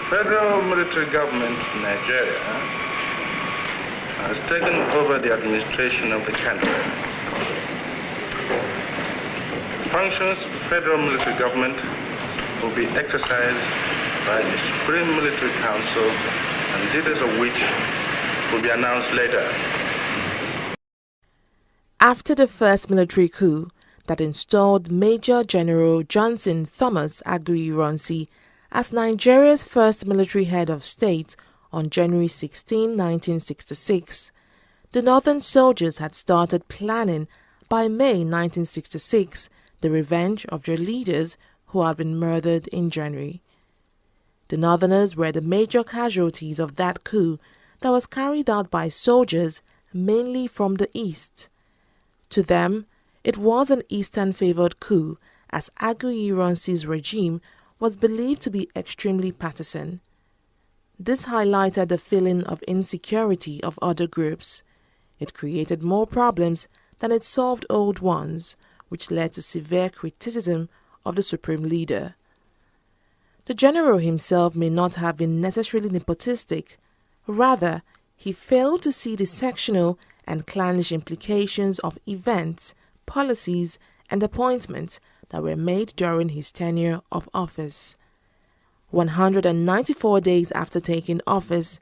Federal military government in Nigeria has taken over the administration of the country. Functions of the federal military government will be exercised by the Supreme Military Council, and details of which will be announced later. After the first military coup that installed Major General Johnson Thomas Aguiyi-Ironsi as Nigeria's first military head of state on January 16, 1966, the northern soldiers had started planning by May 1966 the revenge of their leaders who had been murdered in January. The northerners were the major casualties of that coup that was carried out by soldiers mainly from the east. To them, it was an eastern-favored coup, as Aguiyi-Ironsi's regime was believed to be extremely partisan. This highlighted the feeling of insecurity of other groups. It created more problems than it solved old ones, which led to severe criticism of the supreme leader. The general himself may not have been necessarily nepotistic. Rather, he failed to see the sectional and clannish implications of events, policies, and appointments that were made during his tenure of office. 194 days after taking office,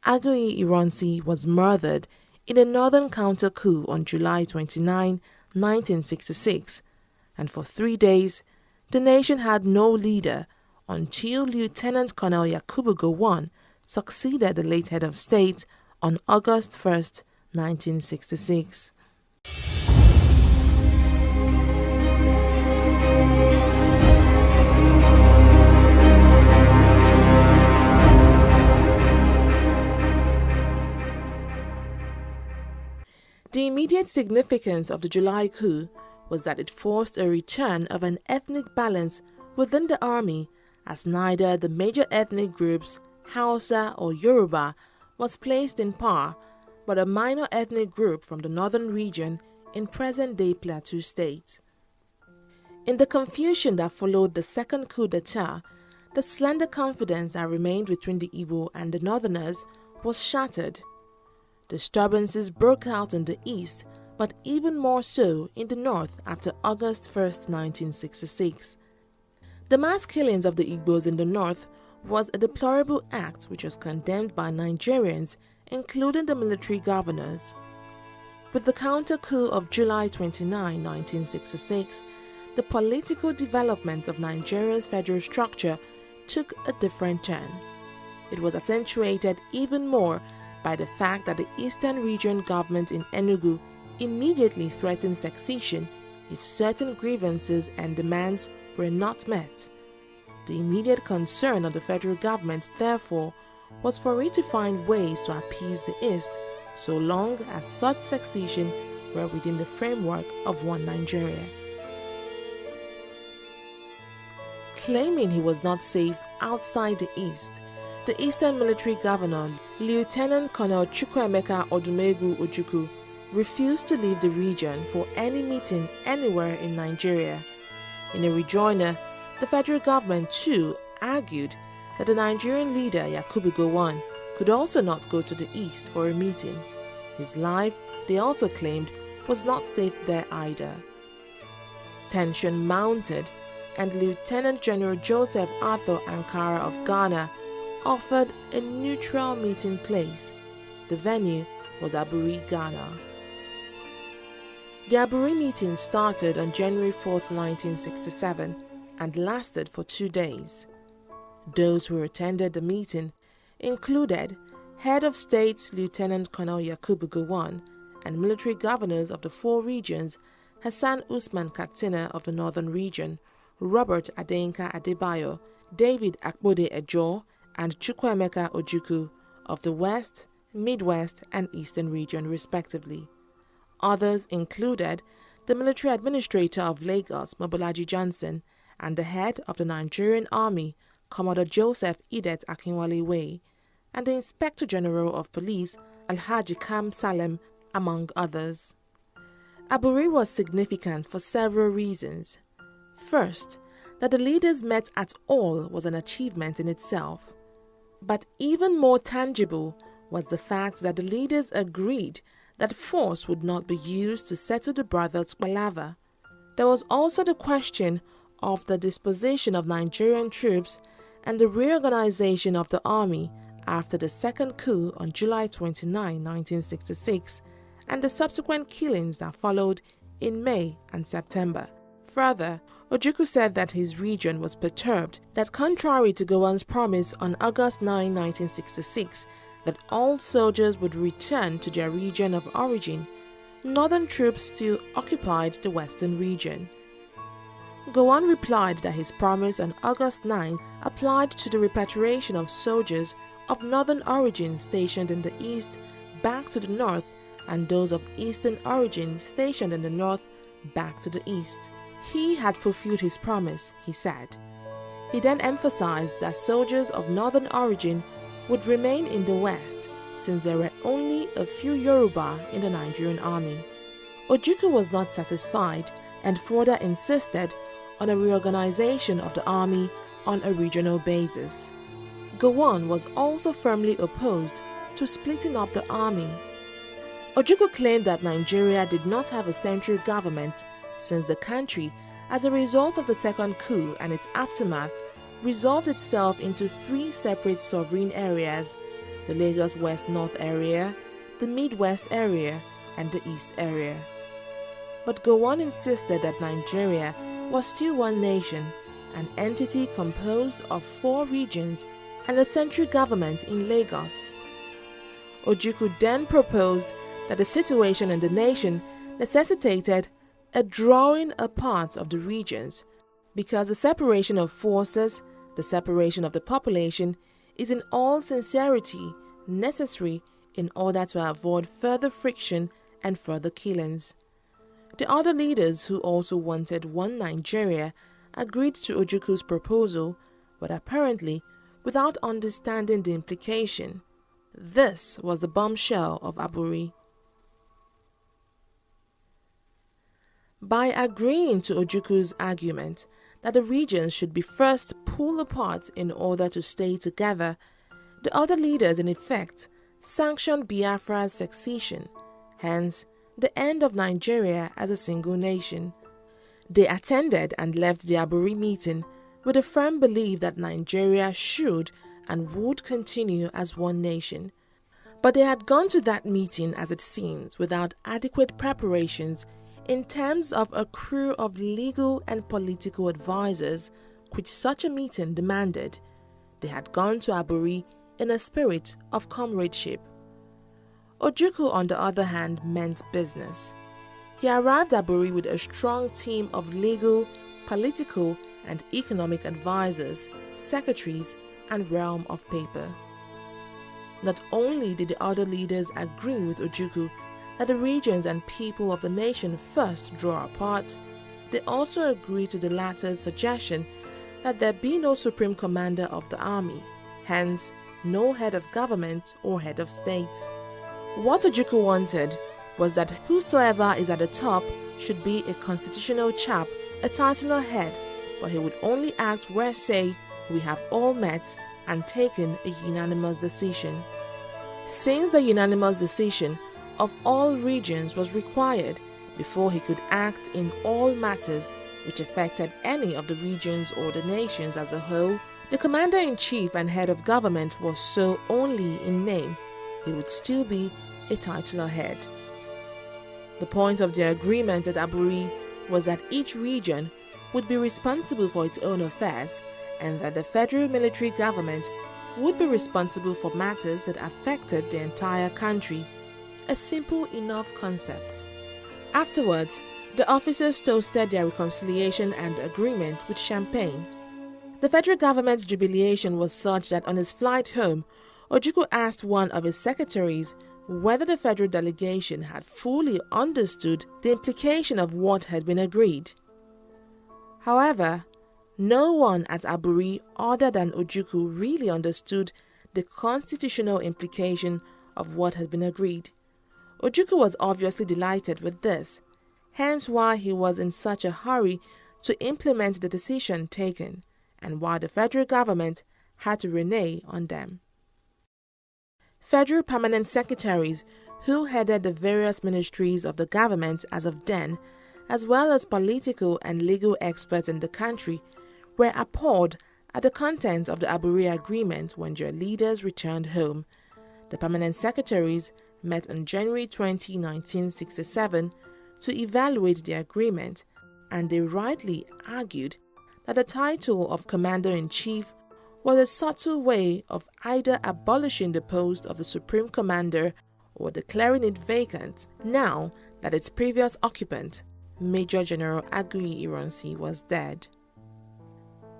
Aguiyi-Ironsi was murdered in a northern counter-coup on July 29, 1966, and for 3 days, the nation had no leader until Lieutenant Colonel Yakubu Gowon succeeded the late head of state on August 1, 1966. The immediate significance of the July coup was that it forced a return of an ethnic balance within the army, as neither the major ethnic groups, Hausa or Yoruba, was placed in power, but a minor ethnic group from the northern region in present-day Plateau State. In the confusion that followed the second coup d'etat, the slender confidence that remained between the Igbo and the northerners was shattered. Disturbances broke out in the east, but even more so in the north after August 1, 1966. The mass killings of the Igbos in the north was a deplorable act which was condemned by Nigerians, including the military governors. With the counter-coup of July 29, 1966, the political development of Nigeria's federal structure took a different turn. It was accentuated even more by the fact that the Eastern Region government in Enugu immediately threatened secession if certain grievances and demands were not met. The immediate concern of the federal government, therefore, was for it to find ways to appease the East, so long as such secession were within the framework of one Nigeria. Claiming he was not safe outside the East, the Eastern Military Governor, Lieutenant Colonel Chukwuemeka Odumegwu Ojukwu, refused to leave the region for any meeting anywhere in Nigeria. In a rejoinder, the federal government too argued that the Nigerian leader Yakubu Gowon could also not go to the east for a meeting. His life, they also claimed, was not safe there either. Tension mounted, and Lieutenant General Joseph Arthur Ankara of Ghana offered a neutral meeting place. The venue was Aburi, Ghana. The Aburi meeting started on January 4, 1967 and lasted for 2 days. Those who attended the meeting included Head of State Lieutenant Colonel Yakubu Gowon and military governors of the 4 regions, Hassan Usman Katsina of the Northern Region, Robert Adeyinka Adebayo, David Akbode Ejo, and Chukwuemeka Ojukwu of the West, Midwest, and Eastern Region respectively. Others included the military administrator of Lagos, Mobolaji Johnson, and the head of the Nigerian Army, Commodore Joseph Idet Akinwale, and the Inspector General of Police, Alhaji Kam Salem, among others. Aburi was significant for several reasons. First, that the leaders met at all was an achievement in itself. But even more tangible was the fact that the leaders agreed that force would not be used to settle the brothers' palaver. There was also the question of the disposition of Nigerian troops and the reorganization of the army after the second coup on July 29, 1966, and the subsequent killings that followed in May and September. Further, Ojukwu said that his region was perturbed, that contrary to Gowon's promise on August 9, 1966, that all soldiers would return to their region of origin, northern troops still occupied the western region. Gowon replied that his promise on August 9 applied to the repatriation of soldiers of northern origin stationed in the east back to the north and those of eastern origin stationed in the north back to the east. He had fulfilled his promise, he said. He then emphasized that soldiers of northern origin would remain in the west since there were only a few Yoruba in the Nigerian army. Ojukwu was not satisfied and further insisted on a reorganization of the army on a regional basis. Gowon was also firmly opposed to splitting up the army. Ojukwu claimed that Nigeria did not have a central government since the country, as a result of the second coup and its aftermath, resolved itself into three separate sovereign areas: the Lagos West-North area, the Midwest area, and the East area. But Gowon insisted that Nigeria was still one nation, an entity composed of 4 regions and a central government in Lagos. Ojukwu then proposed that the situation in the nation necessitated a drawing apart of the regions, because the separation of forces, the separation of the population, is in all sincerity necessary in order to avoid further friction and further killings. The other leaders, who also wanted one Nigeria, agreed to Ojukwu's proposal, but apparently without understanding the implication. This was the bombshell of Aburi. By agreeing to Ojukwu's argument that the regions should be first pulled apart in order to stay together, the other leaders in effect sanctioned Biafra's secession, hence the end of Nigeria as a single nation. They attended and left the Aburi meeting with a firm belief that Nigeria should and would continue as one nation. But they had gone to that meeting, as it seems, without adequate preparations in terms of a crew of legal and political advisors, which such a meeting demanded. They had gone to Aburi in a spirit of comradeship. Ojukwu, on the other hand, meant business. He arrived at Aburi with a strong team of legal, political, and economic advisors, secretaries, and realm of paper. Not only did the other leaders agree with Ojukwu that the regions and people of the nation first draw apart, they also agreed to the latter's suggestion that there be no supreme commander of the army, hence no head of government or head of states. What Ojukwu wanted was that whosoever is at the top should be a constitutional chap, a titular head, but he would only act where, say, we have all met and taken a unanimous decision. Since the unanimous decision of all regions was required before he could act in all matters which affected any of the regions or the nations as a whole, the commander-in-chief and head of government was so only in name. He would still be a titular head. The point of their agreement at Aburi was that each region would be responsible for its own affairs and that the federal military government would be responsible for matters that affected the entire country. A simple enough concept. Afterwards, the officers toasted their reconciliation and agreement with champagne. The federal government's jubilation was such that on his flight home, Ojukwu asked one of his secretaries whether the federal delegation had fully understood the implication of what had been agreed. However, no one at Aburi other than Ojukwu really understood the constitutional implication of what had been agreed. Ojukwu was obviously delighted with this, hence why he was in such a hurry to implement the decision taken, and why the federal government had to renege on them. Federal permanent secretaries who headed the various ministries of the government as of then, as well as political and legal experts in the country, were appalled at the content of the Aburi Agreement when their leaders returned home. The permanent secretaries met on January 20, 1967 to evaluate the agreement, and they rightly argued that the title of Commander-in-Chief was a subtle way of either abolishing the post of the Supreme Commander or declaring it vacant now that its previous occupant, Major General Aguiyi Ironsi, was dead.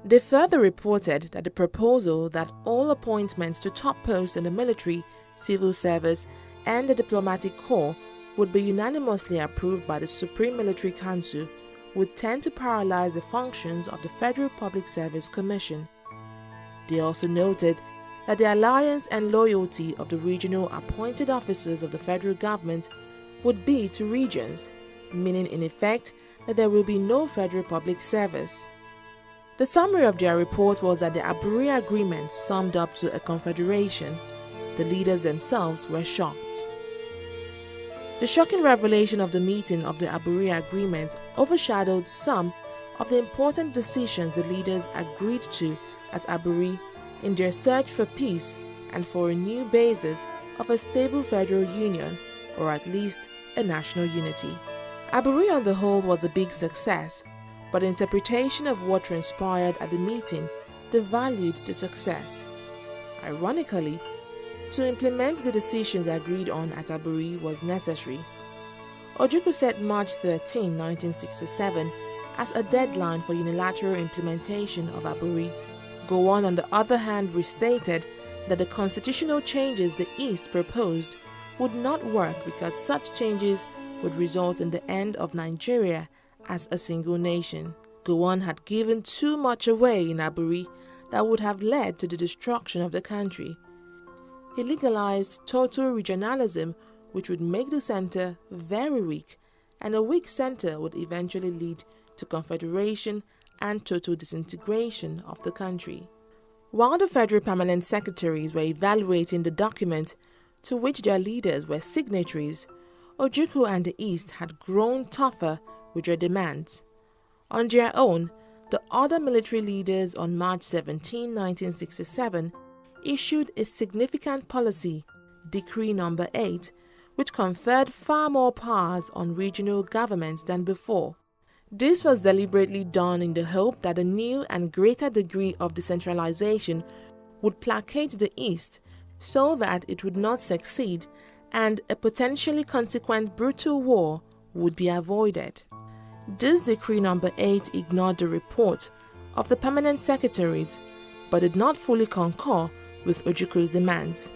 They further reported that the proposal that all appointments to top posts in the military, civil service, and the diplomatic corps would be unanimously approved by the Supreme Military Council would tend to paralyze the functions of the Federal Public Service Commission. They also noted that the alliance and loyalty of the regional appointed officers of the federal government would be to regions, meaning in effect that there will be no federal public service. The summary of their report was that the Aburi Agreement summed up to a confederation. The leaders themselves were shocked. The shocking revelation of the meeting of the Aburi Agreement overshadowed some of the important decisions the leaders agreed to at Aburi in their search for peace and for a new basis of a stable federal union, or at least a national unity. Aburi on the whole was a big success, but interpretation of what transpired at the meeting devalued the success. Ironically, to implement the decisions agreed on at Aburi was necessary. Ojukwu set March 13, 1967 as a deadline for unilateral implementation of Aburi. Gowon, on the other hand, restated that the constitutional changes the East proposed would not work because such changes would result in the end of Nigeria as a single nation. Gowon had given too much away in Aburi that would have led to the destruction of the country. He legalized total regionalism, which would make the center very weak, and a weak center would eventually lead to confederation and total disintegration of the country. While the federal permanent secretaries were evaluating the document to which their leaders were signatories, Ojukwu and the East had grown tougher with their demands. On their own, the other military leaders on March 17, 1967, issued a significant policy, Decree No. 8, which conferred far more powers on regional governments than before. This was deliberately done in the hope that a new and greater degree of decentralization would placate the East so that it would not succeed and a potentially consequent brutal war would be avoided. This Decree No. 8 ignored the report of the permanent secretaries but did not fully concur with Ojukwu's demands.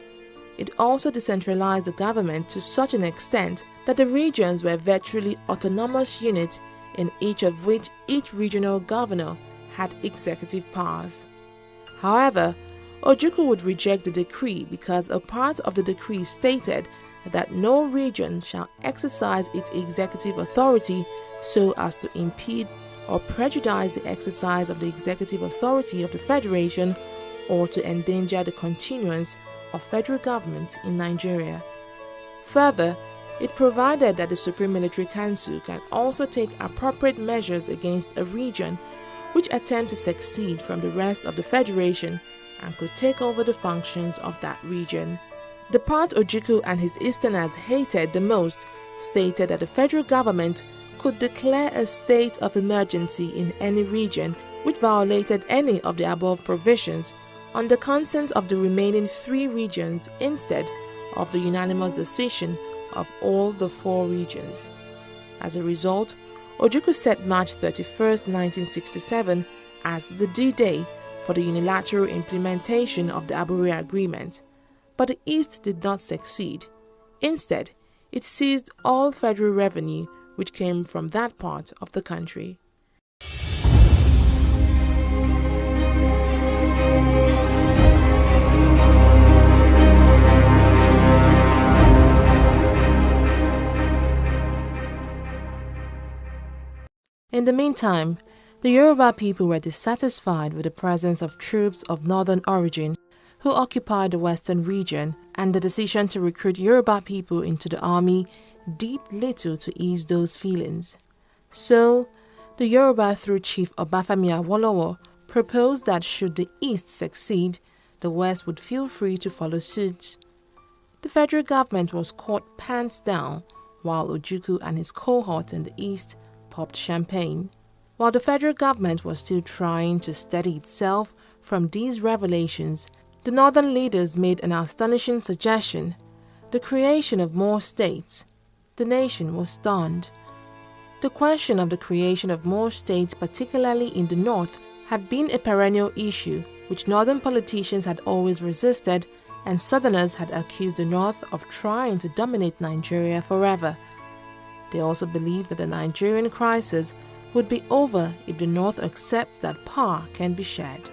It also decentralized the government to such an extent that the regions were virtually autonomous units, in each of which each regional governor had executive powers. However, Ojukwu would reject the decree because a part of the decree stated that no region shall exercise its executive authority so as to impede or prejudice the exercise of the executive authority of the Federation or to endanger the continuance of federal government in Nigeria. Further, it provided that the Supreme Military Council can also take appropriate measures against a region which attempts to secede from the rest of the Federation and could take over the functions of that region. The part Ojukwu and his Easterners hated the most stated that the federal government could declare a state of emergency in any region which violated any of the above provisions on the consent of the remaining 3 regions instead of the unanimous decision of all the 4 regions. As a result, Ojukwu set March 31, 1967 as the D-Day for the unilateral implementation of the Aburi Agreement, but the East did not succeed. Instead, it seized all federal revenue which came from that part of the country. In the meantime, the Yoruba people were dissatisfied with the presence of troops of northern origin who occupied the western region, and the decision to recruit Yoruba people into the army did little to ease those feelings. So, the Yoruba through Chief Obafemi Awolowo proposed that should the East succeed, the West would feel free to follow suit. The federal government was caught pants down, while Ojukwu and his cohort in the East popped champagne. While the federal government was still trying to steady itself from these revelations, the northern leaders made an astonishing suggestion: the creation of more states. The nation was stunned. The question of the creation of more states, particularly in the north, had been a perennial issue which northern politicians had always resisted, and southerners had accused the north of trying to dominate Nigeria forever. They also believed that the Nigerian crisis would be over if the north accepts that power can be shared.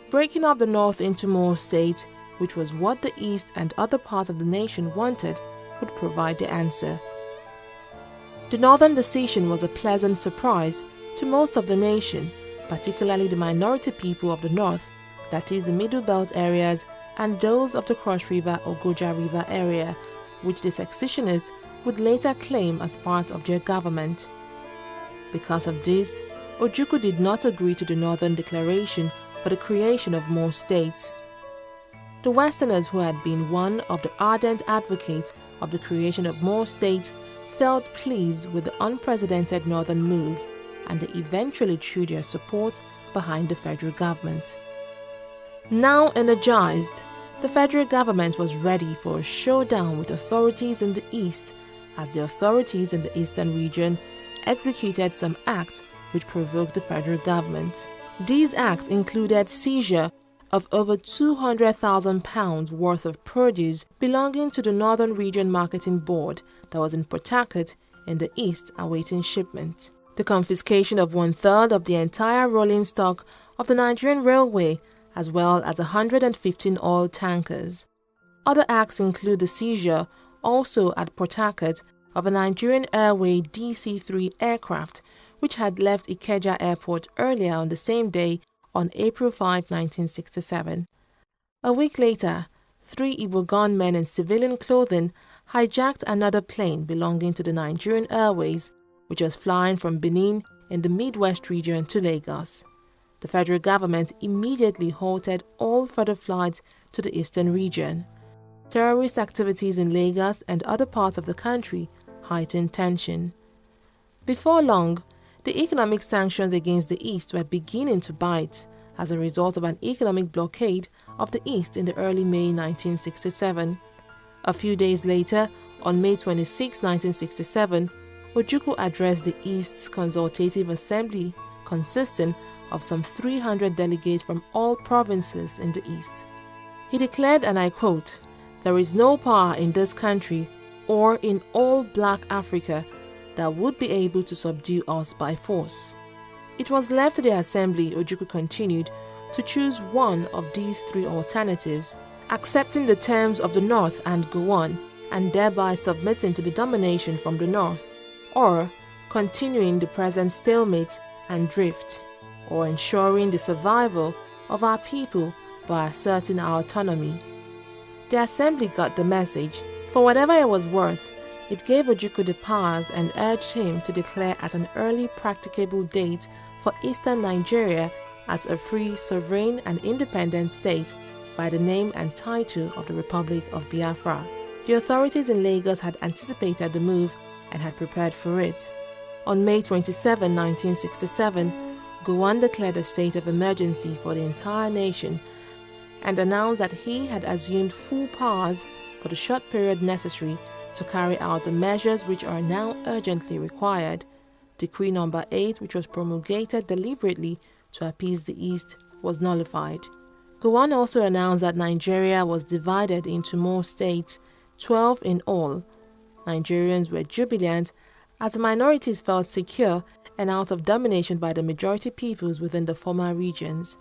Breaking up the north into more states, which was what the East and other parts of the nation wanted, would provide the answer. The northern decision was a pleasant surprise to most of the nation, particularly the minority people of the north, that is the Middle Belt areas and those of the Cross River or Goja River area, which the secessionists would later claim as part of their government. Because of this, Ojukwu did not agree to the Northern Declaration for the creation of more states. The Westerners, who had been one of the ardent advocates of the creation of more states, felt pleased with the unprecedented Northern move, and they eventually threw their support behind the federal government. Now energized, the federal government was ready for a showdown with authorities in the East, as the authorities in the Eastern region executed some acts which provoked the federal government. These acts included seizure of over £200,000 worth of produce belonging to the Northern Region Marketing Board that was in Port Harcourt in the East awaiting shipment, the confiscation of 1/3 of the entire rolling stock of the Nigerian Railway, as well as 115 oil tankers. Other acts include the seizure, also at Port Harcourt, of a Nigerian Airway DC-3 aircraft which had left Ikeja Airport earlier on the same day on April 5, 1967. A week later, 3 Igbo gunmen in civilian clothing hijacked another plane belonging to the Nigerian Airways, which was flying from Benin in the Midwest region to Lagos. The federal government immediately halted all further flights to the eastern region. Terrorist activities in Lagos and other parts of the country heightened tension. Before long, the economic sanctions against the East were beginning to bite as a result of an economic blockade of the East in the early May 1967. A few days later, on May 26, 1967, Ojukwu addressed the East's Consultative Assembly, consisting of some 300 delegates from all provinces in the East. He declared, and I quote, "There is no power in this country or in all Black Africa that would be able to subdue us by force." It was left to the assembly, Ojukwu continued, to choose one of these 3 alternatives, accepting the terms of the North and go on, and thereby submitting to the domination from the North, or continuing the present stalemate and drift, or ensuring the survival of our people by asserting our autonomy. The assembly got the message. For whatever it was worth, it gave Ojukwu the powers and urged him to declare at an early practicable date for eastern Nigeria as a free, sovereign and independent state by the name and title of the Republic of Biafra. The authorities in Lagos had anticipated the move and had prepared for it. On May 27, 1967, Gowon declared a state of emergency for the entire nation and announced that he had assumed full powers for the short period necessary to carry out the measures which are now urgently required. Decree number 8, which was promulgated deliberately to appease the East, was nullified. Gowon also announced that Nigeria was divided into more states, 12 in all. Nigerians were jubilant as the minorities felt secure and out of domination by the majority peoples within the former regions.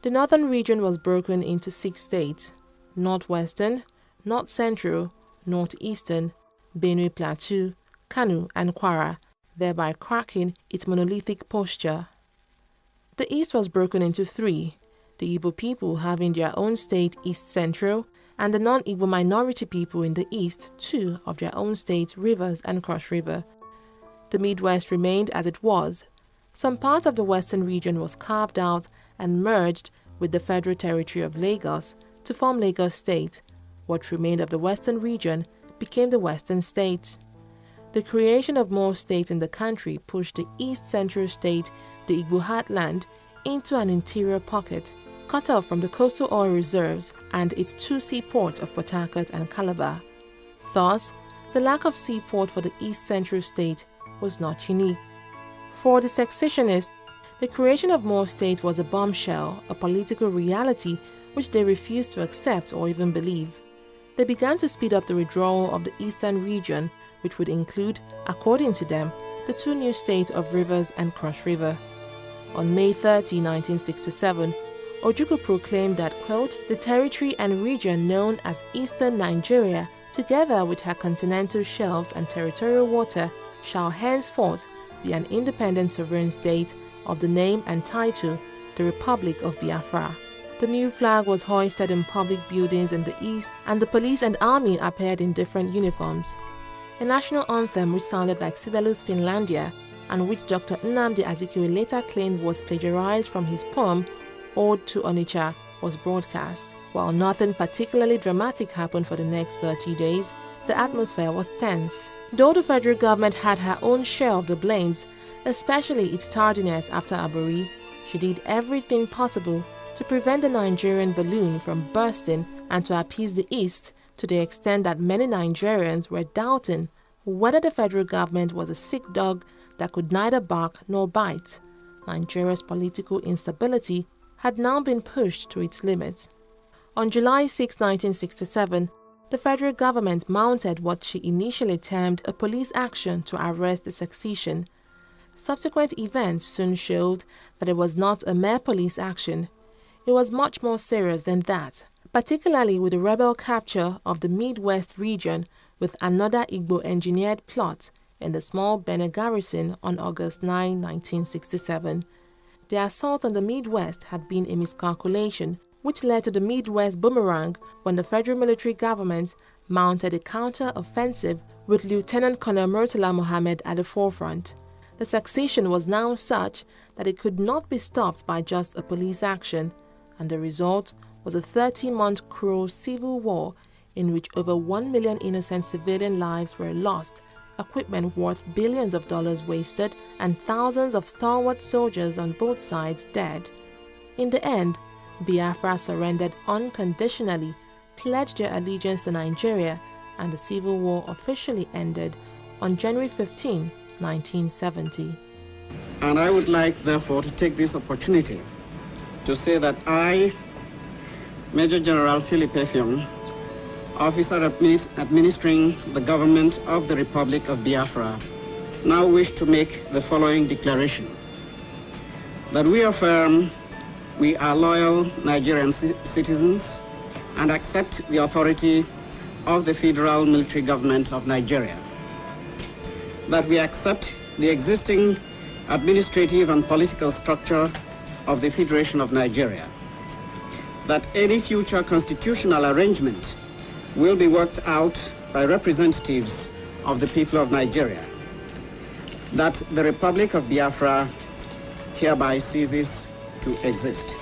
The northern region was broken into 6 states: Northwestern, North Central, Northeastern, Benue Plateau, Kano and Kwara, thereby cracking its monolithic posture. The East was broken into 3: the Igbo people having their own state East Central, and the non-Igbo minority people in the East, two of their own states, Rivers and Cross River. The Midwest remained as it was. Some part of the Western region was carved out and merged with the Federal Territory of Lagos to form Lagos State. What remained of the Western region became the Western States. The creation of more states in the country pushed the East Central State, the Igbo heartland, into an interior pocket, cut off from the coastal oil reserves and its two seaports of Port Harcourt and Calabar. Thus, the lack of seaport for the East Central State was not unique. For the secessionists, the creation of more states was a bombshell, a political reality which they refused to accept or even believe. They began to speed up the withdrawal of the eastern region, which would include, according to them, the two new states of Rivers and Cross River. On May 30, 1967, Ojukwu proclaimed that, quote, the territory and region known as Eastern Nigeria, together with her continental shelves and territorial water, shall henceforth be an independent sovereign state of the name and title, the Republic of Biafra. The new flag was hoisted in public buildings in the east, and the police and army appeared in different uniforms. A national anthem which sounded like Sibelu's Finlandia, and which Dr. Nnamdi Azikiwe later claimed was plagiarized from his poem Ode to Onitsha, was broadcast. While nothing particularly dramatic happened for the next 30 days, the atmosphere was tense. Though the federal government had her own share of the blames, especially its tardiness after Aburi, she did everything possible to prevent the Nigerian balloon from bursting and to appease the East, to the extent that many Nigerians were doubting whether the federal government was a sick dog that could neither bark nor bite. Nigeria's political instability had now been pushed to its limit. On July 6, 1967, the federal government mounted what she initially termed a police action to arrest the secession. Subsequent events soon showed that it was not a mere police action. It was much more serious than that, particularly with the rebel capture of the Midwest region with another Igbo-engineered plot in the small Bene garrison on August 9, 1967. The assault on the Midwest had been a miscalculation, which led to the Midwest boomerang when the federal military government mounted a counter-offensive with Lieutenant Colonel Murtala Mohammed at the forefront. The succession was now such that it could not be stopped by just a police action, and the result was a 30-month cruel civil war in which over 1 million innocent civilian lives were lost, equipment worth billions of dollars wasted, and thousands of stalwart soldiers on both sides dead. In the end, Biafra surrendered unconditionally, pledged their allegiance to Nigeria, and the civil war officially ended on January 15, 1970. And I would like, therefore, to take this opportunity to say that I, Major General Philip Effiong, officer administering the government of the Republic of Biafra, now wish to make the following declaration: that we affirm we are loyal Nigerian citizens and accept the authority of the Federal Military Government of Nigeria, that we accept the existing administrative and political structure of the Federation of Nigeria, that any future constitutional arrangement will be worked out by representatives of the people of Nigeria, that the Republic of Biafra hereby ceases to exist.